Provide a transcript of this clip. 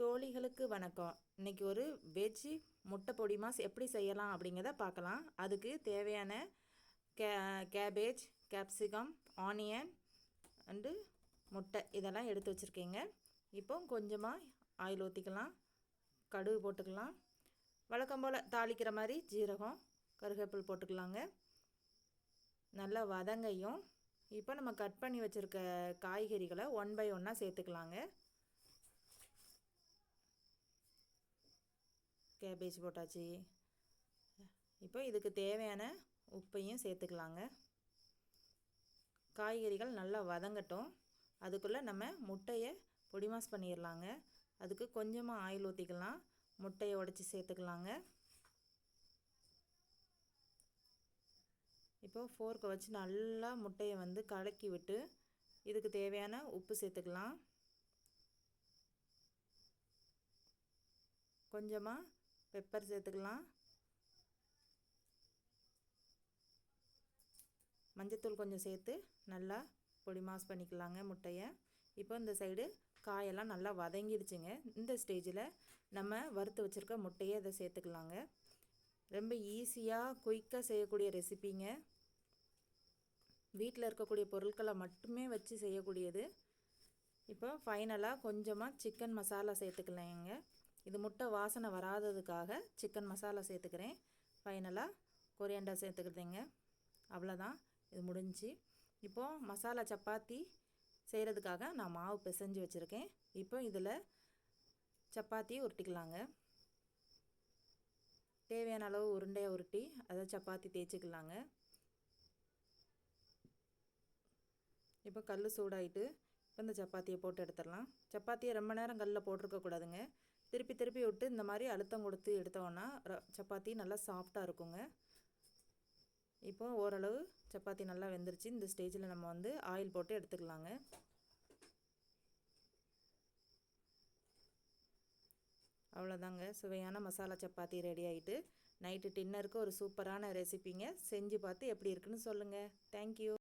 தோழிகளுக்கு வணக்கம். இன்னைக்கு ஒரு வெஜ் முட்டை பொடி மாஸ் எப்படி செய்யலாம் அப்படிங்கிறத பார்க்கலாம். அதுக்கு தேவையான கேபேஜ், கேப்சிகம், ஆனியன் அண்டு முட்டை இதெல்லாம் எடுத்து வச்சுருக்கீங்க. இப்போ கொஞ்சமாக ஆயில் ஊற்றிக்கலாம், கடுகு போட்டுக்கலாம், வழக்கம் போல் தாளிக்கிற மாதிரி ஜீரகம், கருவேப்பிலை போட்டுக்கலாங்க. நல்லா வதங்கையும் இப்போ நம்ம கட் பண்ணி வச்சுருக்க காய்கறிகளை 1 by 1 சேர்த்துக்கலாங்க. கேபேஜ் போட்டாச்சு. இப்போ இதுக்கு தேவையான உப்பையும் சேர்த்துக்கலாங்க. காய்கறிகள் நல்லா வதங்கட்டும். அதுக்குள்ளே நம்ம முட்டையை பொடி மாஸ் பண்ணிடலாங்க. அதுக்கு கொஞ்சமாக ஆயில் ஊற்றிக்கலாம், முட்டையை உடைச்சி சேர்த்துக்கலாங்க. இப்போ ஃபோர்க்கை வச்சு நல்லா முட்டையை கலக்கி விட்டு இதுக்கு தேவையான உப்பு சேர்த்துக்கலாம். கொஞ்சமாக பெப்பர் சேர்த்துக்கலாம், மஞ்சத்தூள் கொஞ்சம் சேர்த்து நல்லா பொடி மாஸ் பண்ணிக்கலாங்க முட்டையை. இப்போ இந்த சைடு காயெல்லாம் நல்லா வதங்கிடுச்சுங்க. இந்த ஸ்டேஜில் நம்ம வறுத்து வச்சுருக்க முட்டையை அதை சேர்த்துக்கலாங்க. ரொம்ப ஈஸியாக குயிக்காக செய்யக்கூடிய ரெசிபிங்க. வீட்டில் இருக்கக்கூடிய பொருட்களை மட்டுமே வச்சு செய்யக்கூடியது. இப்போ ஃபைனலாக கொஞ்சமாக சிக்கன் மசாலா சேர்த்துக்கலாங்க. இது முட்டை வாசனை வராததுக்காக சிக்கன் மசாலா சேர்த்துக்கிறேன். ஃபைனலாக கொரியாண்டர் சேர்த்துக்கிறதுங்க. அவ்வளோதான், இது முடிஞ்சு. இப்போது மசாலா சப்பாத்தி செய்கிறதுக்காக நான் மாவு பிசைஞ்சு வச்சுருக்கேன். இப்போ இதில் சப்பாத்தி உருட்டிக்கலாங்க. தேவையான அளவு உருண்டையை உருட்டி அதை சப்பாத்தி தேய்ச்சிக்கலாங்க. இப்போ கல் சூடாயிட்டு இப்போ இந்த சப்பாத்தியை போட்டு எடுத்துடலாம். சப்பாத்தியை ரொம்ப நேரம் கல்லில் போட்டிருக்கக்கூடாதுங்க. திருப்பி திருப்பி விட்டு இந்த மாதிரி அழுத்தம் கொடுத்து எடுத்தோன்னா சப்பாத்தி நல்லா சாஃப்டாக இருக்குங்க. இப்போ ஓரளவு சப்பாத்தி நல்லா வெந்துருச்சு. இந்த ஸ்டேஜில் நம்ம ஆயில் போட்டு எடுத்துக்கலாங்க. அவ்வளோதாங்க, சுவையான மசாலா சப்பாத்தி ரெடி ஆகிட்டு. நைட்டு டின்னருக்கு ஒரு சூப்பரான ரெசிபிங்க. செஞ்சு பார்த்து எப்படி இருக்குன்னு சொல்லுங்கள். தேங்க்யூ.